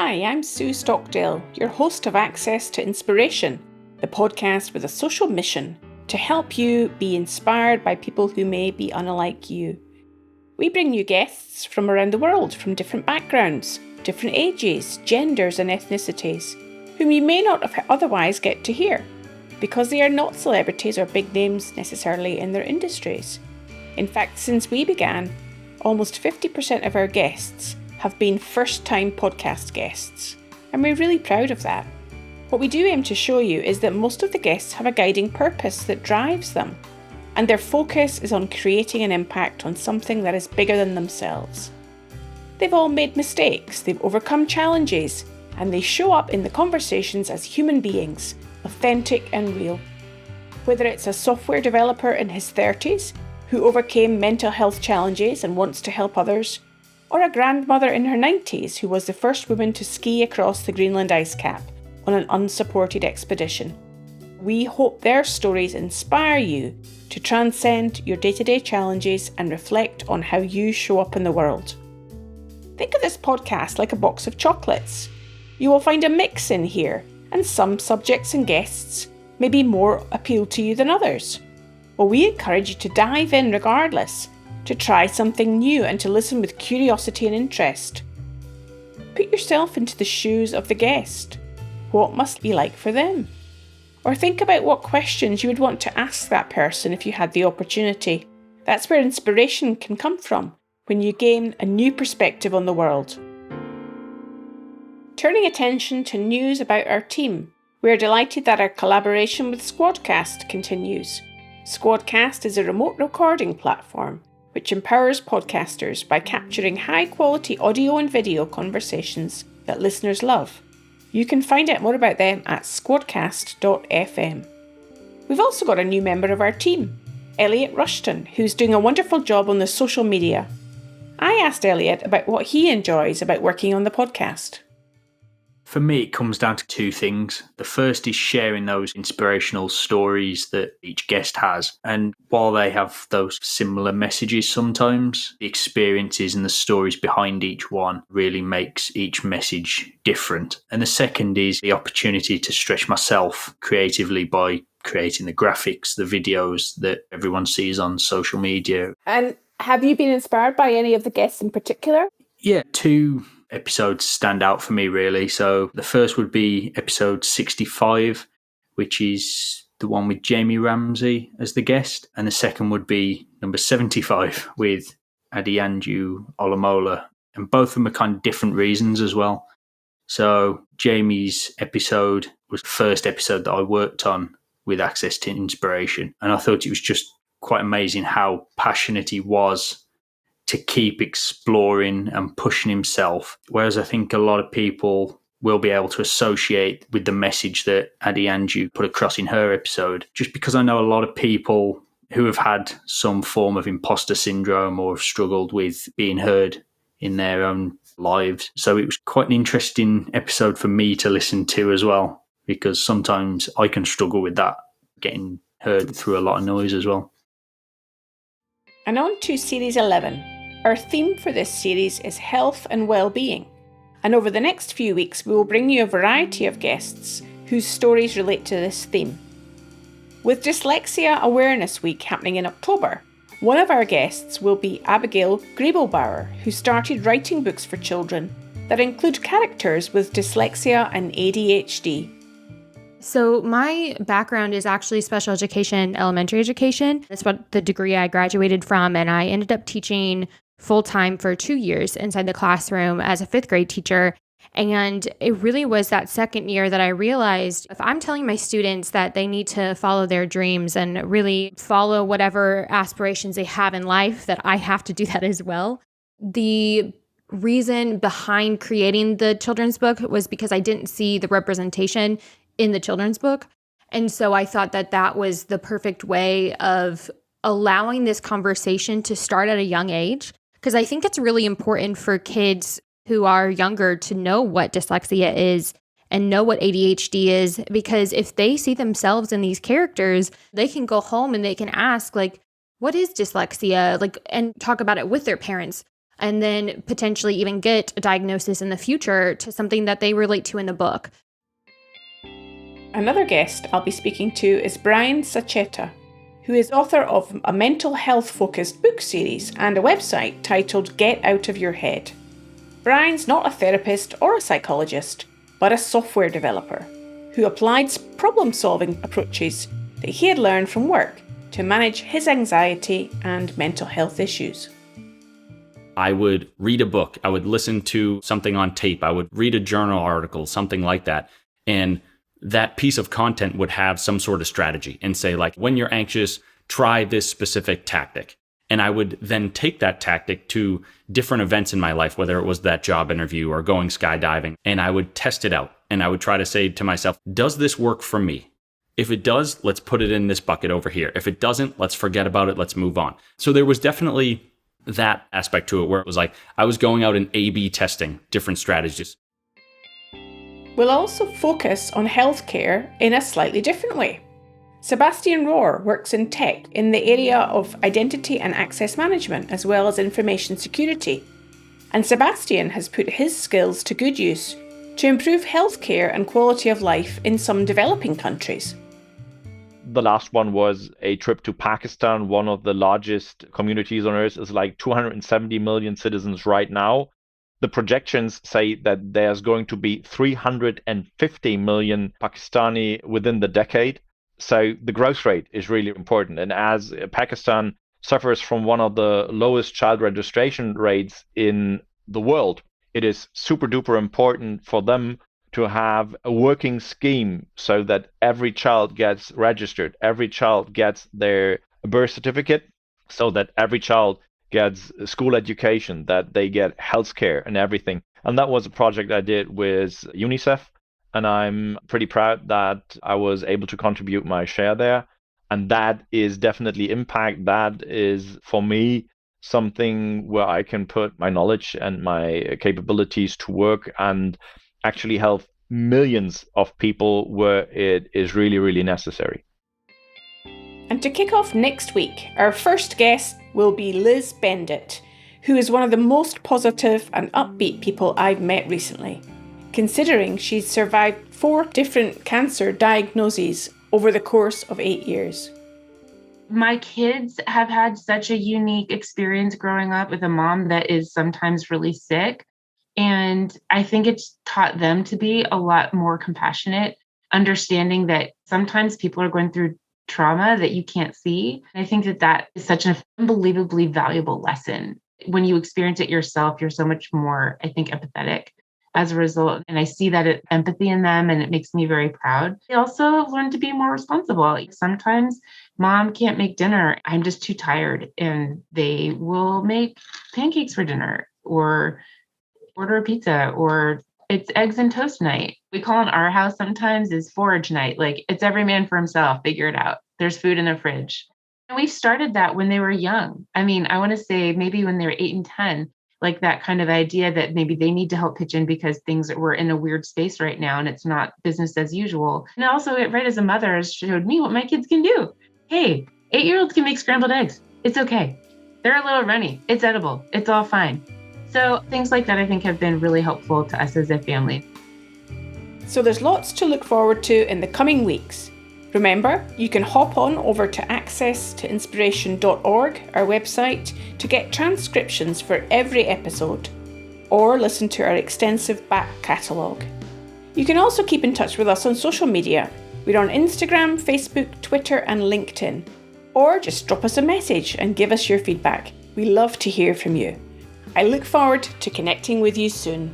Hi, I'm Sue Stockdale, your host of Access to Inspiration, the podcast with a social mission to help you be inspired by people who may be unlike you. We bring you guests from around the world, from different backgrounds, different ages, genders and ethnicities, whom you may not otherwise get to hear, because they are not celebrities or big names necessarily in their industries. In fact, since we began, almost 50% of our guests have been first-time podcast guests, and we're really proud of that. What we do aim to show you is that most of the guests have a guiding purpose that drives them, and their focus is on creating an impact on something that is bigger than themselves. They've all made mistakes, they've overcome challenges, and they show up in the conversations as human beings, authentic and real. Whether it's a software developer in his 30s who overcame mental health challenges and wants to help others, or a grandmother in her 90s who was the first woman to ski across the Greenland Ice Cap on an unsupported expedition. We hope their stories inspire you to transcend your day-to-day challenges and reflect on how you show up in the world. Think of this podcast like a box of chocolates. You will find a mix in here, and some subjects and guests may be more appeal to you than others. Well, we encourage you to dive in regardless, to try something new and to listen with curiosity and interest. Put yourself into the shoes of the guest. What must it be like for them? Or think about what questions you would want to ask that person if you had the opportunity. That's where inspiration can come from, when you gain a new perspective on the world. Turning attention to news about our team, we are delighted that our collaboration with Squadcast continues. Squadcast is a remote recording platform which empowers podcasters by capturing high-quality audio and video conversations that listeners love. You can find out more about them at squadcast.fm. We've also got a new member of our team, Elliot Rushton, who's doing a wonderful job on the social media. I asked Elliot about what he enjoys about working on the podcast. For me, it comes down to two things. The first is sharing those inspirational stories that each guest has. And while they have those similar messages sometimes, the experiences and the stories behind each one really makes each message different. And the second is the opportunity to stretch myself creatively by creating the graphics, the videos that everyone sees on social media. And have you been inspired by any of the guests in particular? Yeah, two episodes stand out for me, really. So the first would be episode 65, which is the one with Jamie Ramsey as the guest. And the second would be number 75 with Adianju Olamola. And both of them are kind of different reasons as well. So Jamie's episode was the first episode that I worked on with Access to Inspiration. And I thought it was just quite amazing how passionate he was to keep exploring and pushing himself. Whereas I think a lot of people will be able to associate with the message that Adianju put across in her episode, just because I know a lot of people who have had some form of imposter syndrome or have struggled with being heard in their own lives. So it was quite an interesting episode for me to listen to as well, because sometimes I can struggle with that, getting heard through a lot of noise as well. And on to Series 11. Our theme for this series is Health and Wellbeing. And over the next few weeks, we will bring you a variety of guests whose stories relate to this theme. With Dyslexia Awareness Week happening in October, one of our guests will be Abigail Griebelbauer, who started writing books for children that include characters with dyslexia and ADHD. So my background is actually special education, elementary education. That's what the degree I graduated from, and I ended up teaching full-time for 2 years inside the classroom as a 5th grade teacher. And it really was that second year that I realized if I'm telling my students that they need to follow their dreams and really follow whatever aspirations they have in life, that I have to do that as well. The reason behind creating the children's book was because I didn't see the representation in the children's book. And so I thought that that was the perfect way of allowing this conversation to start at a young age. Because I think it's really important for kids who are younger to know what dyslexia is and know what ADHD is, because if they see themselves in these characters, they can go home and they can ask, like, what is dyslexia? Like, and talk about it with their parents. and then potentially even get a diagnosis in the future to something that they relate to in the book. Another guest I'll be speaking to is Brian Sachetta, who is author of a mental health-focused book series and a website titled Get Out of Your Head. Brian's not a therapist or a psychologist, but a software developer who applied problem-solving approaches that he had learned from work to manage his anxiety and mental health issues. I would read a book, I would listen to something on tape, I would read a journal article, something like that. And that piece of content would have some sort of strategy and say, like, when you're anxious, try this specific tactic. And I would then take that tactic to different events in my life, whether it was that job interview or going skydiving, and I would test it out. And I would try to say to myself, does this work for me? If it does, let's put it in this bucket over here. If it doesn't, let's forget about it. Let's move on. So there was definitely that aspect to it where it was like I was going out and A/B testing different strategies. We'll also focus on healthcare in a slightly different way. Sebastian Rohr works in tech in the area of identity and access management, as well as information security. And Sebastian has put his skills to good use to improve healthcare and quality of life in some developing countries. The last one was a trip to Pakistan. One of the largest communities on earth is like 270 million citizens right now. The projections say that there's going to be 350 million Pakistani within the decade. So the growth rate is really important. And as Pakistan suffers from one of the lowest child registration rates in the world, it is super duper important for them to have a working scheme so that every child gets registered, every child gets their birth certificate, so that every child gets school education, that they get healthcare and everything. And that was a project I did with UNICEF. And I'm pretty proud that I was able to contribute my share there. And that is definitely impact. That is, for me, something where I can put my knowledge and my capabilities to work and actually help millions of people where it is really, really necessary. And to kick off next week, our first guest will be Liz Benditt, who is one of the most positive and upbeat people I've met recently, considering she's survived 4 different cancer diagnoses over the course of 8 years. My kids have had such a unique experience growing up with a mom that is sometimes really sick. And I think it's taught them to be a lot more compassionate, understanding that sometimes people are going through trauma that you can't see. And I think that that is such an unbelievably valuable lesson. When you experience it yourself, you're so much more, I think, empathetic as a result. And I see that empathy in them, and it makes me very proud. They also learn to be more responsible. Sometimes mom can't make dinner. I'm just too tired. And they will make pancakes for dinner or order a pizza, or it's eggs and toast night. We call in our house sometimes is forage night. Like, it's every man for himself, figure it out. There's food in the fridge. And we started that when they were young. I mean, I want to say maybe when they were 8 and 10, like that kind of idea that maybe they need to help pitch in because things were in a weird space right now and it's not business as usual. And also, right as a mother, has showed me what my kids can do. Hey, 8-year-olds can make scrambled eggs. It's okay. They're a little runny. It's edible. It's all fine. So things like that, I think, have been really helpful to us as a family. So there's lots to look forward to in the coming weeks. Remember, you can hop on over to accesstoinspiration.org, our website, to get transcriptions for every episode, or listen to our extensive back catalogue. You can also keep in touch with us on social media. We're on Instagram, Facebook, Twitter, and LinkedIn. Or just drop us a message and give us your feedback. We love to hear from you. I look forward to connecting with you soon.